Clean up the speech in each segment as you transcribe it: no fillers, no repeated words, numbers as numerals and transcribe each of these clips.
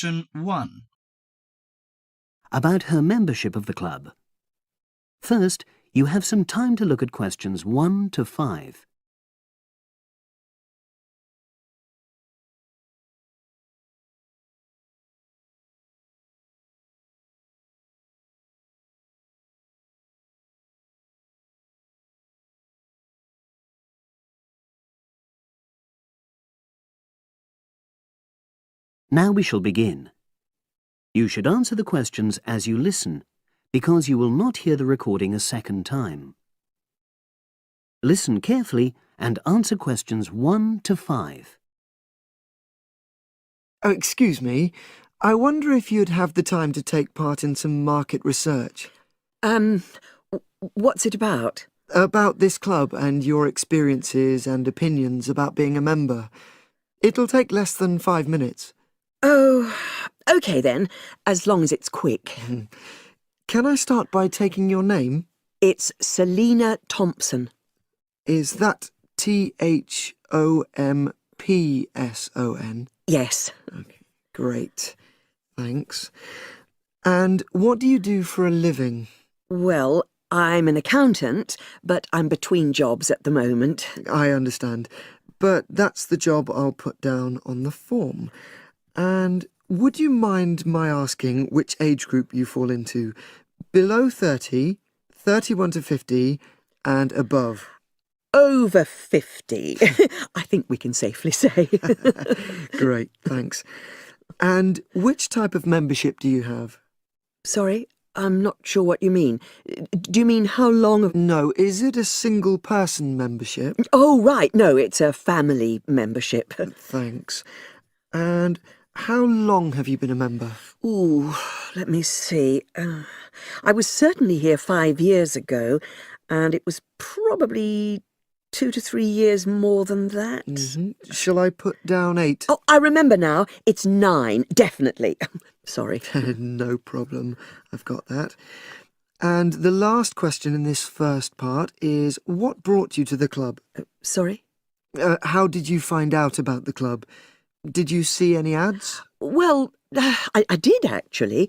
Section 1. About her membership of the club. First, you have some time to look at questions 1 to 5. Now we shall begin. You should answer the questions as you listen, because you will not hear the recording a second time. Listen carefully and answer questions 1 to 5. Oh, excuse me. I wonder if you'd have the time to take part in some market research. What's it about? About this club and your experiences and opinions about being a member. It'll take less than 5 minutes. Oh, OK then, as long as it's quick. Can I start by taking your name? It's Selina Thompson. Is that Thompson? Yes. Okay, great. Thanks. And what do you do for a living? Well, I'm an accountant, but I'm between jobs at the moment. I understand. But that's the job I'll put down on the form. And would you mind my asking which age group you fall into? Below 30, 31 to 50, and above? Over 50, I think we can safely say. Great, thanks. And which type of membership do you have? Sorry, I'm not sure what you mean. Do you mean how long? No, is it a single-person membership? Oh, right, no, it's a family membership. Thanks. And how long have you been a member? Ooh, let me see. I was certainly here 5 years ago, and it was probably 2 to 3 years more than that. Shall I put down 8? Oh, I remember now. It's 9, definitely. Sorry. No problem. I've got that. And the last question in this first part is, what brought you to the club? Sorry? How did you find out about the club? Did you see any ads? Well, I did actually,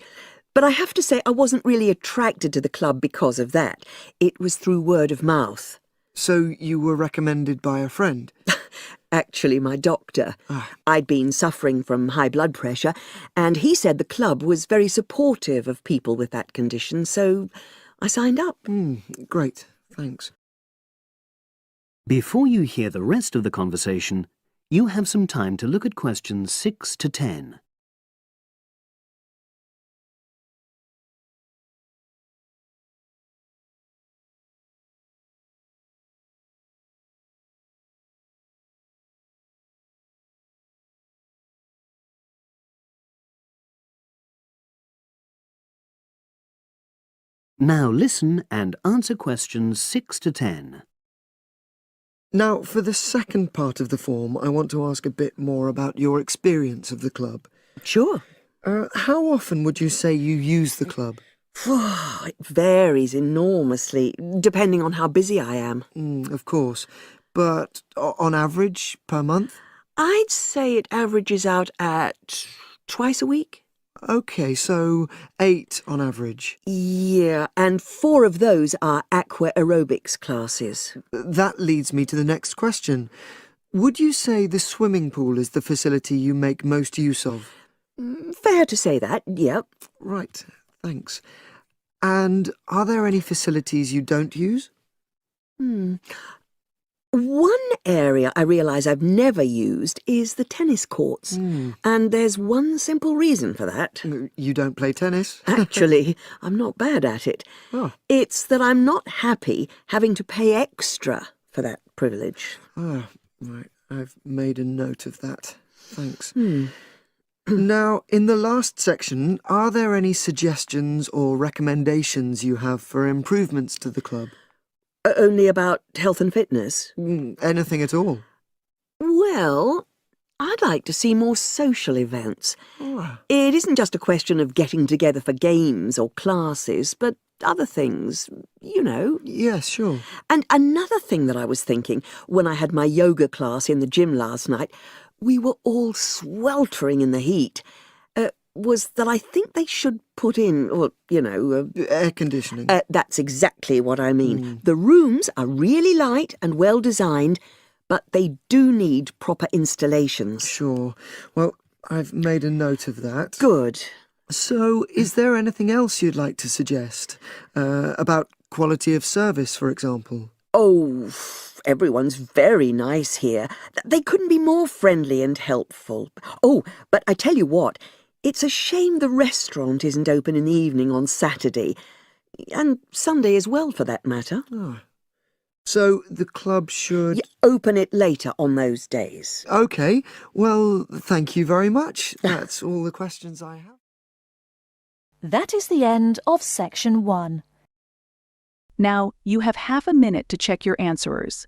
but I have to say I wasn't really attracted to the club because of that. It was through word of mouth. So you were recommended by a friend? Actually, my doctor. I'd been suffering from high blood pressure, and he said the club was very supportive of people with that condition, so I signed up. Great, thanks. Before you hear the rest of the conversation, you have some time to look at questions 6 to 10. Now listen and answer questions 6 to 10. Now, for the second part of the form, I want to ask a bit more about your experience of the club. Sure. How often would you say you use the club? It varies enormously, depending on how busy I am. Of course. But on average, per month? I'd say it averages out at twice a week. OK, so 8 on average. Yeah, and 4 of those are aqua aerobics classes. That leads me to the next question. Would you say the swimming pool is the facility you make most use of? Fair to say that, yep. Right, thanks. And are there any facilities you don't use? One area I realise I've never used is the tennis courts. And there's one simple reason for that. You don't play tennis? Actually, I'm not bad at it. Oh. It's that I'm not happy having to pay extra for that privilege. Oh, right. I've made a note of that. Thanks. Now, in the last section, are there any suggestions or recommendations you have for improvements to the club? Only about health and fitness? Anything at all? Well, I'd like to see more social events. It isn't just a question of getting together for games or classes, but other things, you know. Yes, sure. And another thing that I was thinking, when I had my yoga class in the gym last night, we were all sweltering in the heat. was that I think they should put in, Air conditioning. That's exactly what I mean. The rooms are really light and well designed, but they do need proper installations. Sure. Well, I've made a note of that. Good. So, is there anything else you'd like to suggest? About quality of service, for example? Oh, everyone's very nice here. They couldn't be more friendly and helpful. Oh, but I tell you what, it's a shame the restaurant isn't open in the evening on Saturday, and Sunday as well, for that matter. Oh. So, the club should... Open it later on those days. OK. Well, thank you very much. That's all the questions I have. That is the end of Section 1. Now, you have half a minute to check your answerers.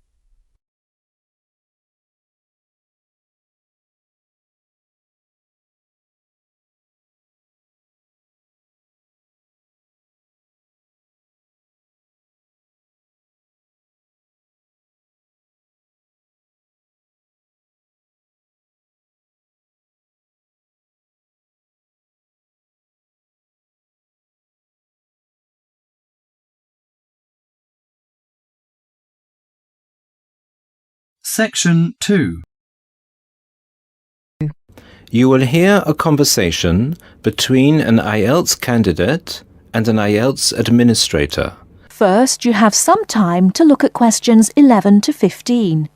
Section 2. You will hear a conversation between an IELTS candidate and an IELTS administrator. First, you have some time to look at questions 11 to 15.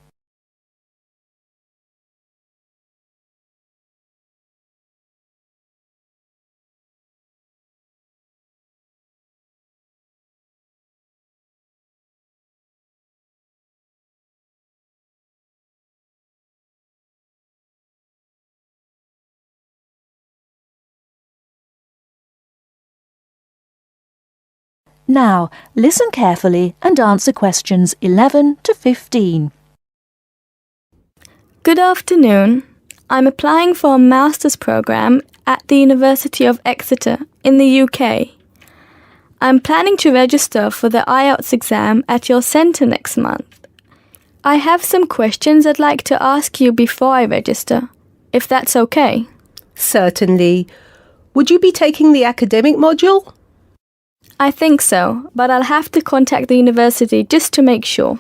Now, listen carefully and answer questions 11 to 15. Good afternoon. I'm applying for a master's program at the University of Exeter in the UK. I'm planning to register for the IELTS exam at your centre next month. I have some questions I'd like to ask you before I register, if that's okay. Certainly. Would you be taking the academic module? I think so, but I'll have to contact the university just to make sure.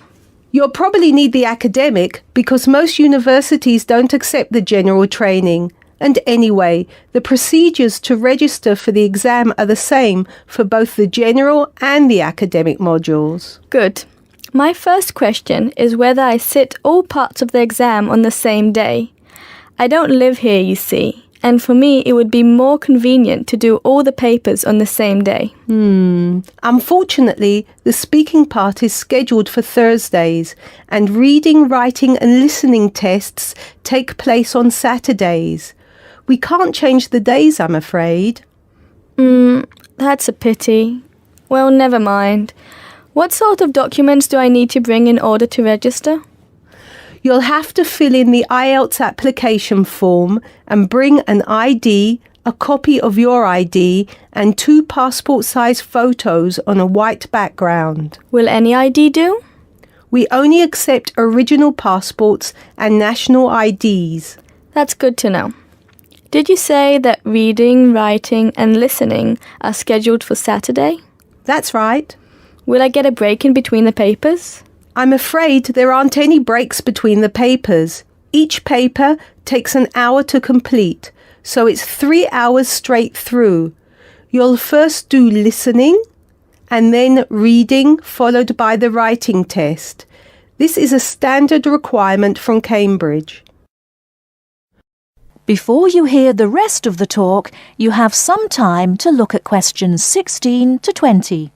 You'll probably need the academic because most universities don't accept the general training. And anyway, the procedures to register for the exam are the same for both the general and the academic modules. Good. My first question is whether I sit all parts of the exam on the same day. I don't live here, you see, and for me it would be more convenient to do all the papers on the same day. Unfortunately, the speaking part is scheduled for Thursdays, and reading, writing and listening tests take place on Saturdays. We can't change the days, I'm afraid. That's a pity. Well, never mind. What sort of documents do I need to bring in order to register? You'll have to fill in the IELTS application form and bring an ID, a copy of your ID, and 2 passport-size photos on a white background. Will any ID do? We only accept original passports and national IDs. That's good to know. Did you say that reading, writing and listening are scheduled for Saturday? That's right. Will I get a break in between the papers? I'm afraid there aren't any breaks between the papers. Each paper takes an hour to complete, so it's 3 hours straight through. You'll first do listening and then reading, followed by the writing test. This is a standard requirement from Cambridge. Before you hear the rest of the talk, you have some time to look at questions 16 to 20.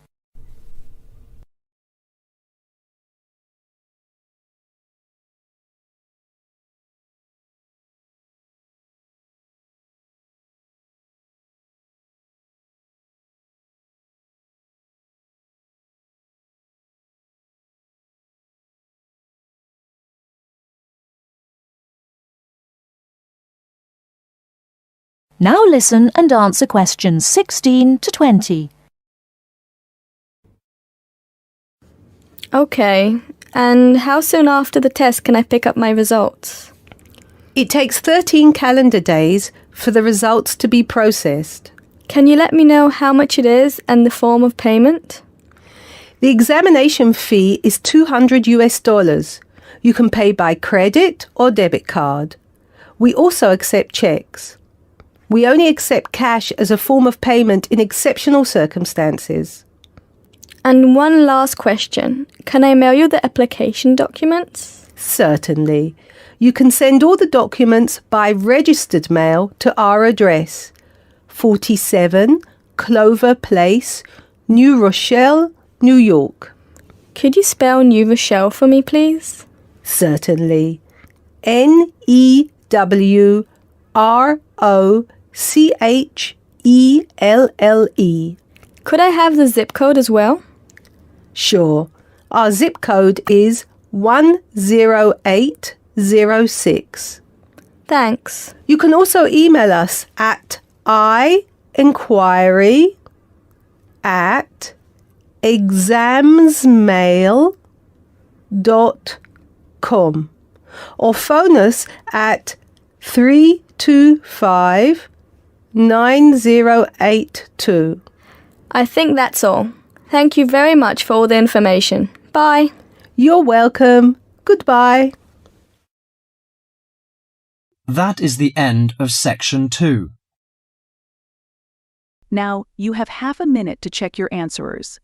Now listen and answer questions 16 to 20. Okay, and how soon after the test can I pick up my results? It takes 13 calendar days for the results to be processed. Can you let me know how much it is and the form of payment? The examination fee is $200. You can pay by credit or debit card. We also accept checks. We only accept cash as a form of payment in exceptional circumstances. And one last question. Can I mail you the application documents? Certainly. You can send all the documents by registered mail to our address, 47 Clover Place, New Rochelle, New York. Could you spell New Rochelle for me, please? Certainly. Newrochle. Could I have the zip code as well? Sure. Our zip code is 10806. Thanks. You can also email us at inquiry@examsmail.com or phone us at 325-9082. I think that's all. Thank you very much for all the information. Bye. You're welcome. Goodbye. That is the end of section 2. Now, you have half a minute to check your answerers.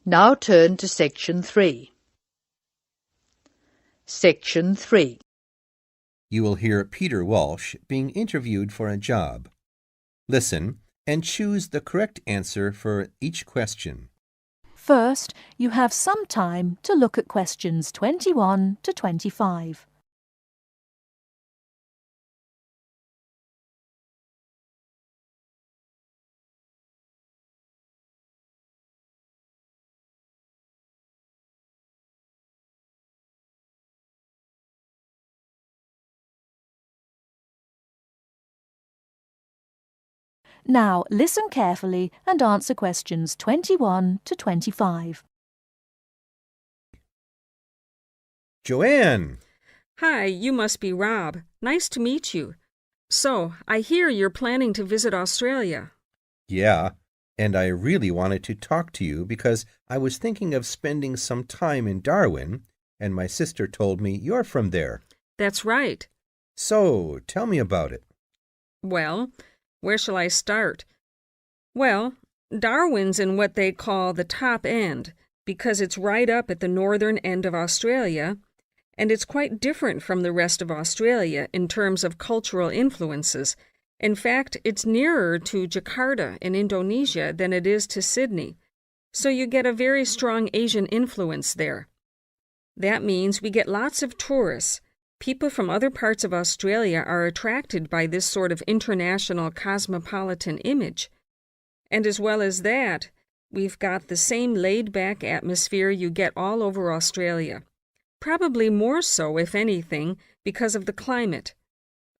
Now turn to Section 3. Section 3. You will hear Peter Walsh being interviewed for a job. Listen and choose the correct answer for each question. First, you have some time to look at questions 21 to 25. Now, listen carefully and answer questions 21 to 25. Joanne! Hi, you must be Rob. Nice to meet you. So, I hear you're planning to visit Australia. Yeah, and I really wanted to talk to you because I was thinking of spending some time in Darwin, and my sister told me you're from there. That's right. So, tell me about it. Well, where shall I start? Well, Darwin's in what they call the top end, because it's right up at the northern end of Australia, and it's quite different from the rest of Australia in terms of cultural influences. In fact, it's nearer to Jakarta in Indonesia than it is to Sydney, so you get a very strong Asian influence there. That means we get lots of tourists. People from other parts of Australia are attracted by this sort of international cosmopolitan image. And as well as that, we've got the same laid-back atmosphere you get all over Australia. Probably more so, if anything, because of the climate.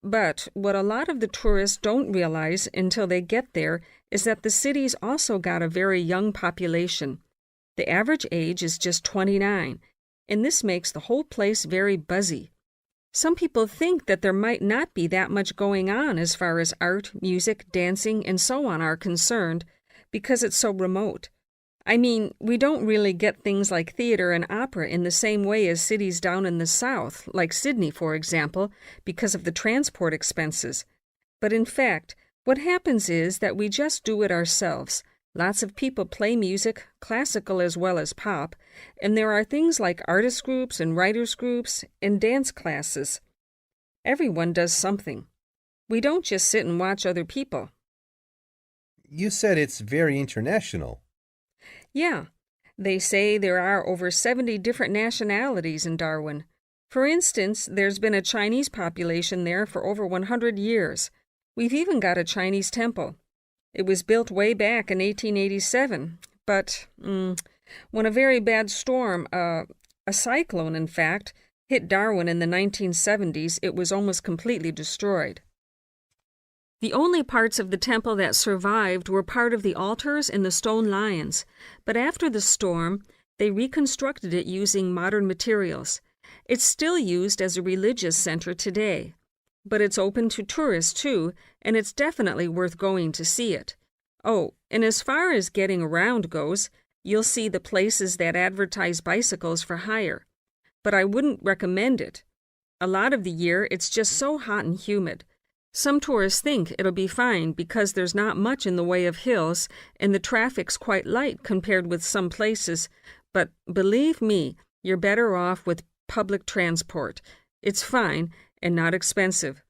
But what a lot of the tourists don't realize until they get there is that the city's also got a very young population. The average age is just 29, and this makes the whole place very buzzy. Some people think that there might not be that much going on as far as art, music, dancing, and so on are concerned, because it's so remote. I mean, we don't really get things like theater and opera in the same way as cities down in the south, like Sydney, for example, because of the transport expenses. But in fact, what happens is that we just do it ourselves. Lots of people play music, classical as well as pop, and there are things like artist groups and writers groups and dance classes. Everyone does something. We don't just sit and watch other people. You said it's very international. Yeah, they say there are over 70 different nationalities in Darwin. For instance, there's been a Chinese population there for over 100 years. We've even got a Chinese temple. It was built way back in 1887, but when a very bad storm, a cyclone in fact, hit Darwin in the 1970s, it was almost completely destroyed. The only parts of the temple that survived were part of the altars and the stone lions, but after the storm, they reconstructed it using modern materials. It's still used as a religious center today, but it's open to tourists too, and it's definitely worth going to see it. Oh, and as far as getting around goes, you'll see the places that advertise bicycles for hire, but I wouldn't recommend it. A lot of the year, it's just so hot and humid. Some tourists think it'll be fine because there's not much in the way of hills and the traffic's quite light compared with some places, but believe me, you're better off with public transport. It's fine and not expensive.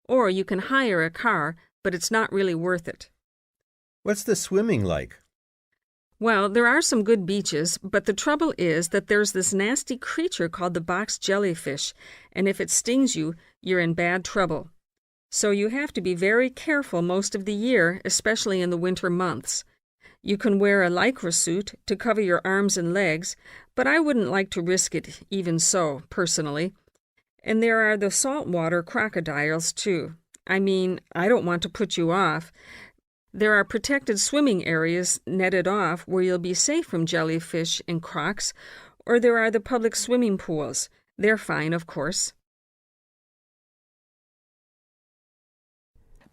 Or you can hire a car, but it's not really worth it. What's the swimming like? Well, there are some good beaches, but the trouble is that there's this nasty creature called the box jellyfish, and if it stings you, you're in bad trouble. So you have to be very careful most of the year, especially in the winter months. You can wear a lycra suit to cover your arms and legs, but I wouldn't like to risk it even so, personally. And there are the saltwater crocodiles, too. I mean, I don't want to put you off. There are protected swimming areas netted off where you'll be safe from jellyfish and crocs, or there are the public swimming pools. They're fine, of course.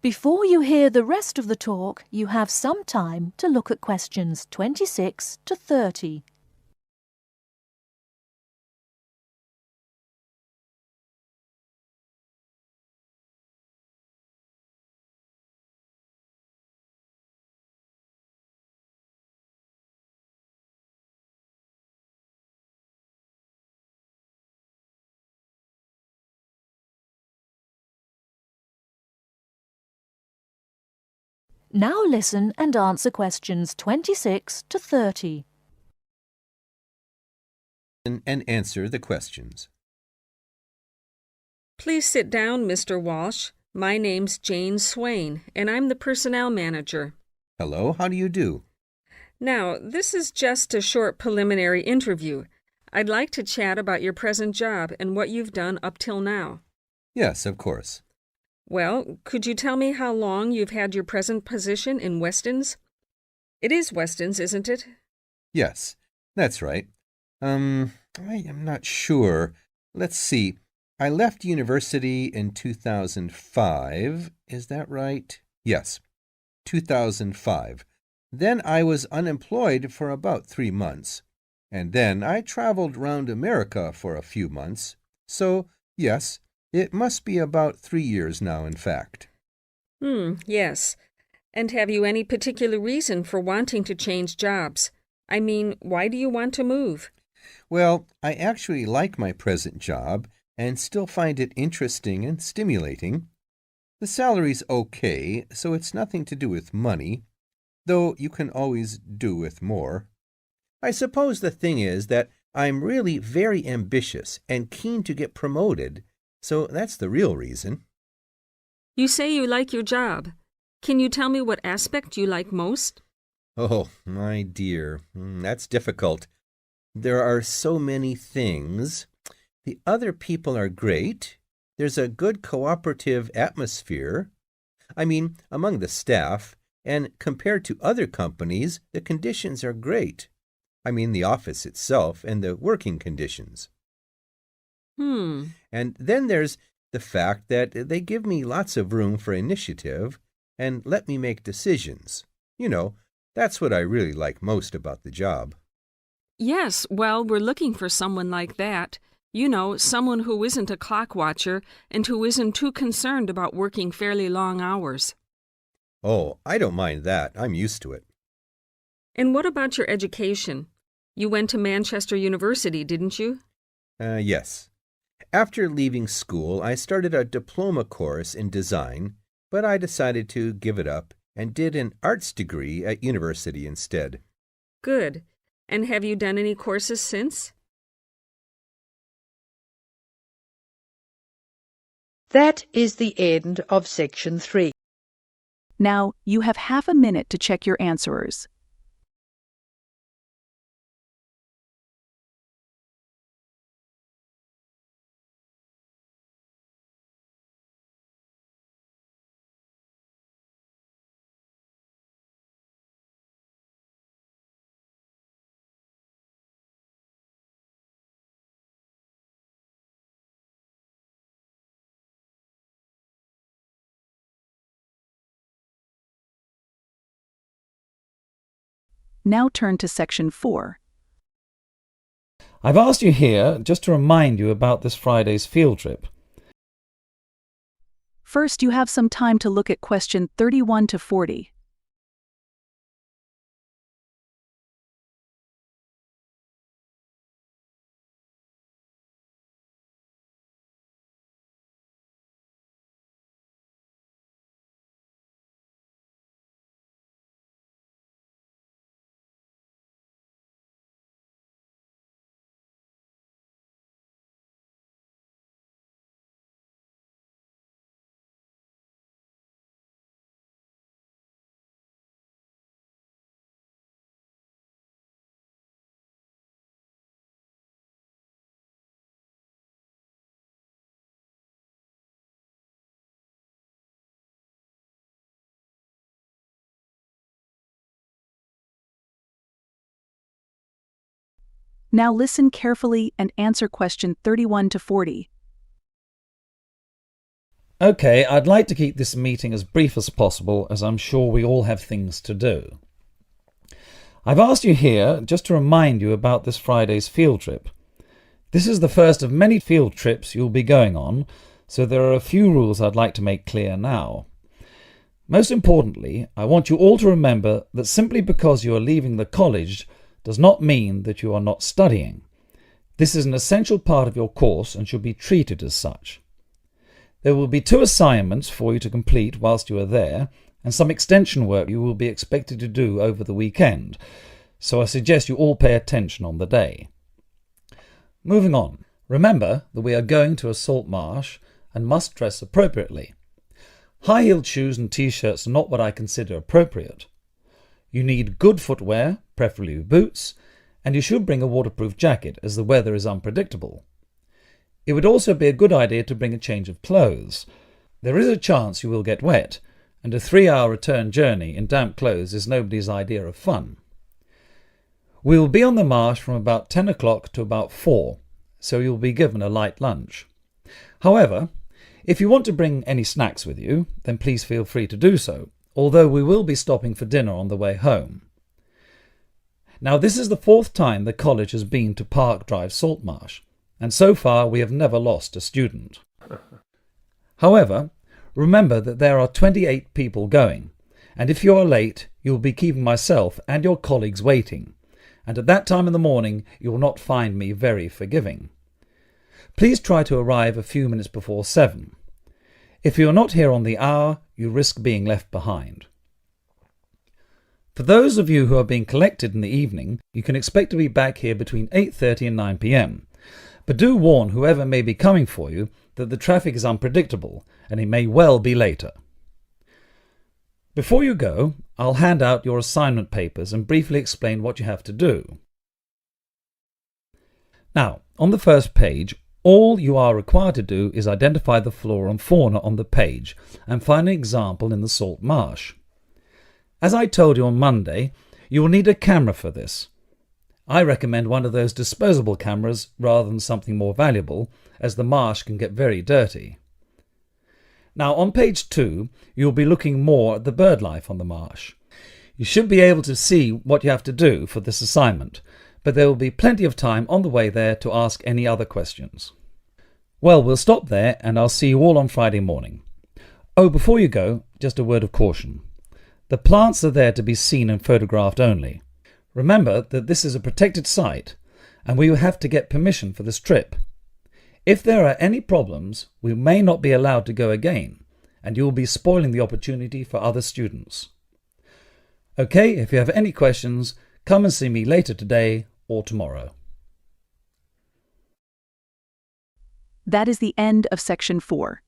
Before you hear the rest of the talk, you have some time to look at questions 26 to 30. Now listen and answer questions 26 to 30. And answer the questions. Please sit down, Mr. Walsh. My name's Jane Swain, and I'm the personnel manager. Hello, how do you do? Now, this is just a short preliminary interview. I'd like to chat about your present job and what you've done up till now. Yes, of course. Well, could you tell me how long you've had your present position in Weston's? It is Weston's, isn't it? Yes, that's right. I am not sure. Let's see. I left university in 2005. Is that right? Yes, 2005. Then I was unemployed for about 3 months. And then I traveled round America for a few months. So, yes, it must be about 3 years now, in fact. Yes. And have you any particular reason for wanting to change jobs? I mean, why do you want to move? Well, I actually like my present job and still find it interesting and stimulating. The salary's okay, so it's nothing to do with money, though you can always do with more. I suppose the thing is that I'm really very ambitious and keen to get promoted, so that's the real reason. You say you like your job. Can you tell me what aspect you like most? Oh, my dear, that's difficult. There are so many things. The other people are great. There's a good cooperative atmosphere. I mean, among the staff, and compared to other companies, the conditions are great. I mean, the office itself and the working conditions. And then there's the fact that they give me lots of room for initiative and let me make decisions. You know, that's what I really like most about the job. Yes, well, we're looking for someone like that. You know, someone who isn't a clock watcher and who isn't too concerned about working fairly long hours. Oh, I don't mind that. I'm used to it. And what about your education? You went to Manchester University, didn't you? Yes. After leaving school, I started a diploma course in design, but I decided to give it up and did an arts degree at university instead. Good. And have you done any courses since? That is the end of section 3. Now, you have half a minute to check your answers. Now turn to section 4. I've asked you here just to remind you about this Friday's field trip. First, you have some time to look at question 31 to 40. Now listen carefully and answer question 31 to 40. Okay, I'd like to keep this meeting as brief as possible, as I'm sure we all have things to do. I've asked you here just to remind you about this Friday's field trip. This is the first of many field trips you'll be going on, so there are a few rules I'd like to make clear now. Most importantly, I want you all to remember that simply because you are leaving the college does not mean that you are not studying. This is an essential part of your course and should be treated as such. There will be 2 assignments for you to complete whilst you are there, and some extension work you will be expected to do over the weekend, so I suggest you all pay attention on the day. Moving on, remember that we are going to a salt marsh and must dress appropriately. High-heeled shoes and t-shirts are not what I consider appropriate. You need good footwear, preferably boots, and you should bring a waterproof jacket as the weather is unpredictable. It would also be a good idea to bring a change of clothes. There is a chance you will get wet, and a 3-hour return journey in damp clothes is nobody's idea of fun. We will be on the marsh from about 10 o'clock to about 4, so you will be given a light lunch. However, if you want to bring any snacks with you, then please feel free to do so, although we will be stopping for dinner on the way home. Now, this is the 4th time the college has been to Park Drive Saltmarsh, and so far we have never lost a student. However, remember that there are 28 people going, and if you are late, you will be keeping myself and your colleagues waiting, and at that time in the morning you will not find me very forgiving. Please try to arrive a few minutes before 7. If you are not here on the hour, you risk being left behind. For those of you who are being collected in the evening, you can expect to be back here between 8:30 and 9 p.m. But do warn whoever may be coming for you that the traffic is unpredictable and it may well be later. Before you go, I'll hand out your assignment papers and briefly explain what you have to do. Now, on the first page, all you are required to do is identify the flora and fauna on the page and find an example in the salt marsh. As I told you on Monday, you will need a camera for this. I recommend one of those disposable cameras rather than something more valuable, as the marsh can get very dirty. Now, on page 2, you'll be looking more at the bird life on the marsh. You should be able to see what you have to do for this assignment, but there will be plenty of time on the way there to ask any other questions. Well, we'll stop there and I'll see you all on Friday morning. Oh, before you go, just a word of caution. The plants are there to be seen and photographed only. Remember that this is a protected site and we will have to get permission for this trip. If there are any problems, we may not be allowed to go again, and you will be spoiling the opportunity for other students. Okay, if you have any questions, come and see me later today or tomorrow. That is the end of section 4.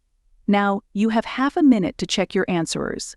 Now, you have half a minute to check your answers.